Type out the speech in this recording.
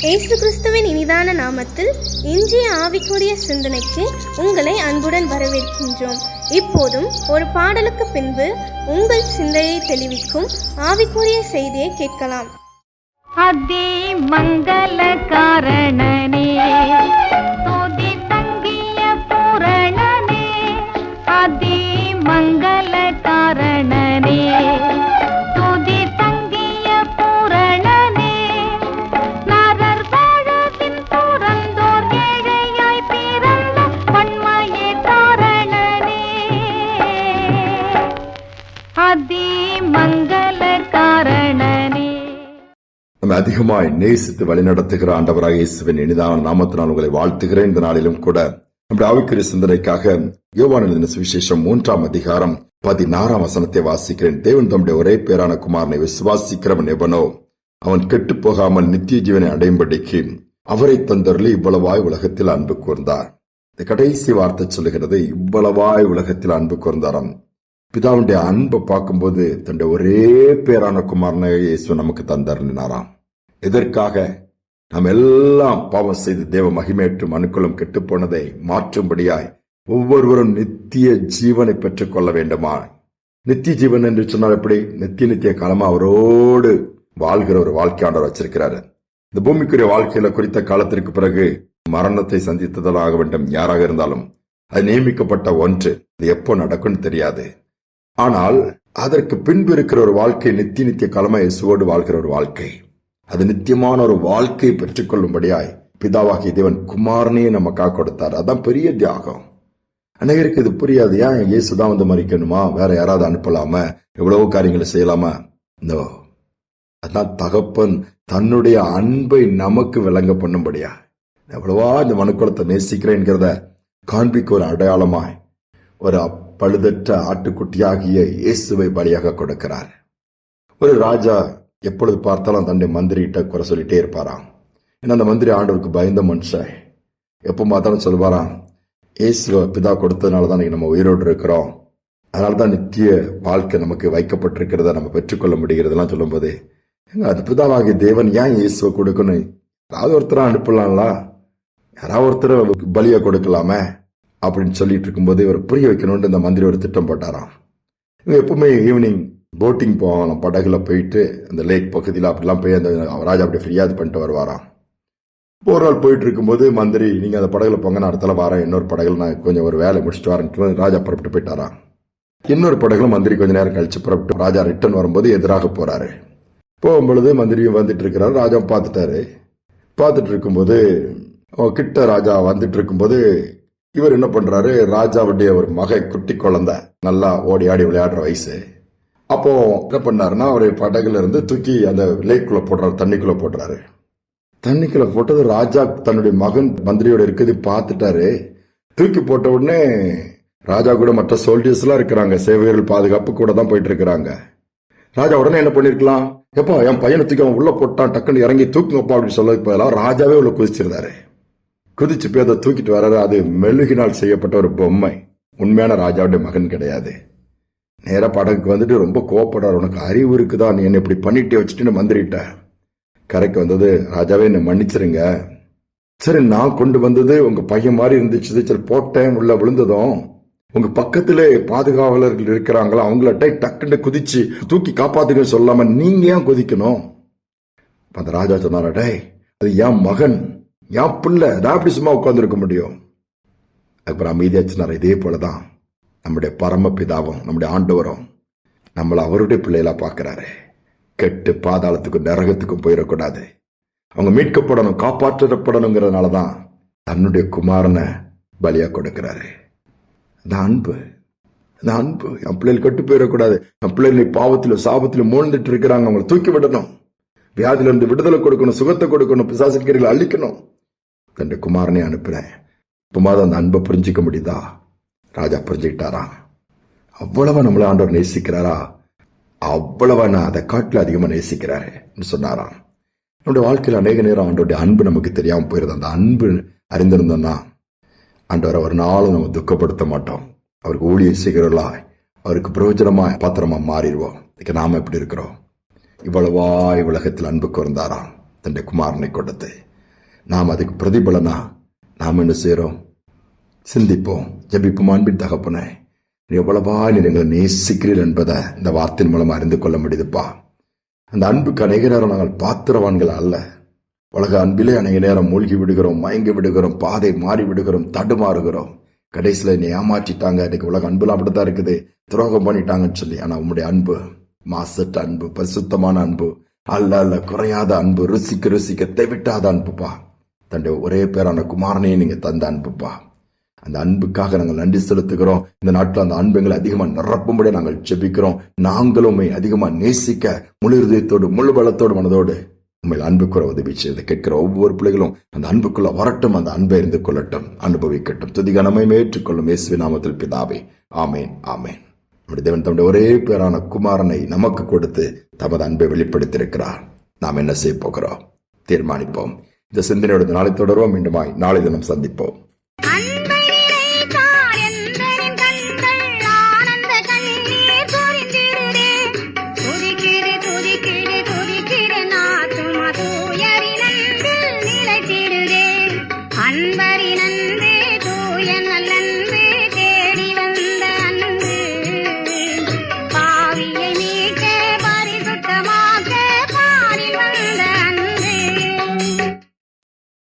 இயேசு கிறிஸ்துவின் இனிதான நாமத்தில் இன்றைய ஆவிக்குரிய சிந்தனைக்கு உங்களை அன்புடன் வரவேற்கின்றோம். இப்போதும் ஒரு பாடலுக்கு பின்பு உங்கள் சிந்தையை தெளிவிக்கும் ஆவிக்குரிய செய்தியை கேட்கலாம். அதி மங்கள காரணனே, துதி தங்கிய பூரணனே, அதி மங்கள காரணனே, துதி தங்கிய பூரணனே, நரர் வாழவின் துறந்தோர் ஏழையாய் பிறந்த பன்மையே காரணனே, அதி மங்கள காரணனே. நம்ம அதிகமாய் நேசித்து வழிநடத்துகிற ஆண்டவராக இயேசுவின் இனிதான நாமத்தினால் உங்களை வாழ்த்துகிறேன். இந்த நாளிலும் கூட நம்முடைய ஆவிக்குரிய சிந்தனைக்காக யோவான் எழுதின சுவிசேஷம் 3ஆம் அதிகாரம் 16ஆம் வசனத்தை வாசிக்கிறேன். தேவன் தம்முடைய ஒரே பேரான குமாரனை விசுவாசிக்கிறவன் எவனோ அவன் கெட்டு போகாமல் நித்திய ஜீவனை அடையும்படிக்கு அவரை தந்தருளி இவ்வளவாய் உலகத்தில் அன்பு கூர்ந்தார். இந்த கடைசி வார்த்தை சொல்லுகிறது, இவ்வளவாய் உலகத்தில் அன்பு கூர்ந்தாராம். பிதாவுடைய அன்பை பார்க்கும்போது தன்னுடைய ஒரே பேரான குமாரனை இயேசு நமக்கு தந்தருளினாராம். எதற்காக? நாம் எல்லாம் பாவம் செய்து தேவ மகிமையற்றும் மனுக்குளம் கெட்டு போனதை மாற்றும்படியாய் ஒவ்வொருவரும் நித்திய ஜீவனை பெற்றுக் கொள்ள வேண்டுமா? நித்திய ஜீவன் என்று சொன்னால் எப்படி? நித்திய காலமா அவரோடு வாழ்கிற ஒரு வாழ்க்கையாளர் வச்சிருக்கிறாரு. இந்த பூமிக்குரிய வாழ்க்கையில குறித்த காலத்திற்கு பிறகு மரணத்தை சந்தித்ததால் ஆக வேண்டும். யாராக இருந்தாலும் அது நியமிக்கப்பட்ட ஒன்று. அது எப்போ நடக்கும்னு தெரியாது. ஆனால் அதற்கு பின்பு இருக்கிற ஒரு வாழ்க்கை நித்திய காலமா இயேசுவோடு வாழ்கிற ஒரு வாழ்க்கை. அது நித்தியமான ஒரு வாழ்க்கையை பெற்றுக்கொள்ளும்படியாய் பிதாவாகிய தேவன் குமாரனையே நமக்காக கொடுத்தார். அதான் பெரிய தியாகம். அநேகருக்கு இது புரியாது. ஏன் இயேசுதான் வந்து மறிக்கணுமா? வேற யாராவது அனுப்பலாமா? எவ்வளவு காரியங்களை செய்யலாமா? நோ. அதான் தகப்பன் தன்னுடைய அன்பை நமக்கு விளங்க பண்ணும்படியா எவ்வளவா இந்த மனுக்குலத்தை நேசிக்கிறேன்கிறத காண்பிக்க ஒரு அடையாளமாய் ஒரு பழுதற்ற ஆட்டுக்குட்டியாகிய இயேசுவை பலியாக கொடுக்கிறார். ஒரு ராஜா எப்பொழுது பார்த்தாலும் தன்னுடைய மந்திரிகிட்ட குறை சொல்லிட்டே இருப்பாராம். ஏன்னா அந்த மந்திரி ஆண்டவருக்கு பயந்த மனுஷன். எப்போ பார்த்தாலும் சொல்லுவாராம், இயேசுவை பிதா கொடுத்ததுனால தான் நம்ம உயிரோடு இருக்கிறோம், அதனாலதான் நித்திய வாழ்க்கை நமக்கு வைக்கப்பட்டிருக்கிறத நம்ம பெற்றுக்கொள்ள முடிகிறதெல்லாம் சொல்லும்போது, அது பிதாவாகிய தேவன் ஏன் இயேசுவை கொடுக்கணும்? யாராவது ஒருத்தர அனுப்பலாம்ல, யாராவது ஒருத்தர பலியை கொடுக்கலாமே அப்படின்னு சொல்லிட்டு இருக்கும்போது இவர் புரிய வைக்கணும்னு இந்த மந்திரி ஒரு திட்டம் போட்டாராம். இவங்க எப்பவுமே ஈவினிங் போட்டிங் போவாங்களாம். படகுல போயிட்டு அந்த லேக் பகுதியில் அப்படிலாம் போய் அந்த ராஜா அப்படி ஃப்ரீயாக பண்ணிட்டு வருவாராம். ஒரு நாள் போயிட்டு இருக்கும்போது மந்திரி, நீங்க அந்த படகுல போங்க, நான் அடுத்தால வரேன், இன்னொரு படகுல நான் கொஞ்சம் ஒரு வேலை முடிச்சுட்டு வரேன் ராஜா புறப்பட்டு போயிட்டாராம். இன்னொரு படகுல மந்திரி கொஞ்ச நேரம் கழிச்சு புறப்பட்டு ராஜா ரிட்டர்ன் வரும்போது எதிராக போறாரு. போகும்பொழுது மந்திரியும் வந்துட்டு இருக்கிறாரு. ராஜா பார்த்துட்டு இருக்கும்போது கிட்ட ராஜா வந்துட்டு இருக்கும்போது இவர் என்ன பண்றாரு, ராஜாவுடைய ஒரு மகை குட்டி குழந்தை நல்லா ஓடி ஆடி விளையாடுற வயசு. அப்போ என்ன பண்ணாருன்னா ஒரு படகுல இருந்து தூக்கி அந்த லேக்குள்ள போடுறாரு, தண்ணிக்குள்ள போடுறாரு. தண்ணிக்குள்ள போட்டது ராஜா தன்னுடைய மகன் மந்திரியோட இருக்குது பார்த்துட்டாரு. தூக்கி போட்ட உடனே ராஜா கூட மற்ற சோல்ஜர்ஸ் எல்லாம் இருக்கிறாங்க, சேவையர்கள் பாதுகாப்பு கூட தான் போயிட்டு இருக்கிறாங்க. ராஜா உடனே என்ன பண்ணிருக்கலாம், எப்போ என் பையனை தூக்கி அவன் உள்ள போட்டான், டக்குன்னு இறங்கி தூக்குங்கப்பா அப்படின்னு சொல்லதுக்கு பதிலாக ராஜாவே உள்ள குதிச்சிருந்தாரு. குதிச்சு போய் அதை தூக்கிட்டு வர்றாரு. அது மெழுகினால் செய்யப்பட்ட ஒரு பொம்மை, உண்மையான ராஜாவுடைய மகன் கிடையாது. நேர படகுக்கு வந்துட்டு ரொம்ப கோவப்படுறாரு, உனக்கு அறிவு இருக்குதா, நீ என்ன இப்படி பண்ணிட்டு வச்சுட்டு மந்திரிட்ட. கரைக்கு வந்தது, ராஜாவே என்ன மன்னிச்சிருங்க, சரி நான் கொண்டு வந்தது உங்க பையன் மாதிரி இருந்துச்சு, சரி போட்டேன், உள்ள விழுந்ததும் உங்க பக்கத்துல பாதுகாவலர்கள் இருக்கிறாங்களா, அவங்கள டக்குன்னு குதிச்சு தூக்கி காப்பாத்துக்க சொல்லாம நீங்க ஏன் குதிக்கணும்? அந்த ராஜா சொன்னாரா, டே அது என் மகன், என் பிள்ளை, நான் எப்படி சும்மா உட்கார்ந்து இருக்க முடியும்? அப்புறம் அமைதியாச்சுனார். இதே போலதான் நம்முடைய பரமபிதாவும் நம்முடைய ஆண்டவரும் நம்மளை அவருடைய பிள்ளைகளா பார்க்கிறாரு. கெட்டு பாதாளத்துக்கும் நரகத்துக்கும் போயிடக்கூடாது, அவங்க மீட்கப்படணும், காப்பாற்றப்படணுங்கிறதுனாலதான் தன்னுடைய குமாரனை பலியா கொடுக்கிறாரு. அந்த அன்பு என் பிள்ளைகள் கெட்டு போயிடக்கூடாது, என் பிள்ளைகள் பாவத்திலும் சாபத்திலும் மூழ்ந்துட்டு இருக்கிறாங்க, அவங்களை தூக்கி விடணும், வியாதியில இருந்து விடுதலை கொடுக்கணும், சுகத்தை கொடுக்கணும், பிசாசுகளை அழிக்கணும், தன்னுடைய குமாரனை அனுப்புறேன். இப்பமாவது அந்த அன்பை புரிஞ்சிக்க முடியுதா? ராஜா புரிஞ்சுக்கிட்டாரா? அவ்வளவா நம்மள ஆண்டவர் நேசிக்கிறாரா? அவ்வளவா நான் அதை காட்டில அதிகமா நேசிக்கிறாரு சொன்னாராம். நம்முடைய வாழ்க்கையில் அநேக நேரம் ஆண்டோடைய அன்பு நமக்கு தெரியாம போயிருது. அந்த அன்பு அறிந்திருந்தோம்னா ஆண்டவரை ஒரு நாளும் நம்ம துக்கப்படுத்த மாட்டோம். அவருக்கு ஊழியம் செய்கிறவர்களா, அவருக்கு பிரயோஜனமா பாத்திரமா மாறிடுவோம். நாம எப்படி இருக்கிறோம்? இவ்வளவாய் உலகத்தில் அன்பு கூர்ந்தாராம், தன்னுடைய குமாரனை கொடுத்து நாம் அதுக்கு பிரதிபலனா நாம் என்ன செய்யறோம்? சிந்திப்போம், ஜெபிப்போம். அன்பின் தகப்பனே, நீ எவ்வளவா நீ எங்களை நேசிக்கிறீர்கள் என்பதை இந்த வார்த்தையின் மூலம் அறிந்து கொள்ள முடியுதுப்பா. அந்த அன்புக்கு அநேக நேரம் நாங்கள் பாத்திரவான்கள் அல்ல. உலக அன்பிலே அநேக நேரம் மூழ்கி விடுகிறோம், மயங்கி விடுகிறோம், பாதை மாறி விடுகிறோம், தடுமாறுகிறோம். கடைசியில என்னை ஏமாற்றிட்டாங்க, இன்னைக்கு உலக அன்புலாம் அப்படித்தான் இருக்குது, துரோகம் பண்ணிட்டாங்கன்னு சொல்லி. ஆனா உங்களுடைய அன்பு மாசற்ற அன்பு, பரிசுத்தமான அன்பு, அல்ல குறையாத அன்பு, ருசிக்க ருசிக்க தெவிட்டாத அன்புப்பா. தன்னுடைய ஒரே பேரான குமாரனையே நீங்க தந்த அன்புப்பா. அந்த அன்புக்காக நாங்கள் நன்றி செலுத்துகிறோம். இந்த நாட்டில் அந்த அன்புகளை அதிகமா நிரப்பும்படி நாங்கள் ஜெபிக்கிறோம். நாங்களும் அதிகமா நேசிக்க முழு இதயத்தோடு, முழு பலத்தோடு, மனதோடு உண்மையில் அன்புக்குற உதவி செய்து கேட்கிற ஒவ்வொரு பிள்ளைகளும் அந்த அன்புக்குள்ள வரட்டும், அந்த அன்பை இருந்து கொள்ளட்டும், அனுபவிக்கட்டும். துதிகனமை ஏற்றுக்கொள்ளும் இயேசுவின் நாமத்தில் பிதாவே, ஆமேன், ஆமேன். நம்முடைய தேவன் தம்முடைய ஒரே பேரான குமாரனை நமக்கு கொடுத்து தமது அன்பை வெளிப்படுத்தியிருக்கிறார். நாம் என்ன செய்ய போகிறோம்? தீர்மானிப்போம். இந்த சிந்தனையோட நாளை தொடர்வோம். மீண்டுமாய் நாளை தினம் சந்திப்போம்.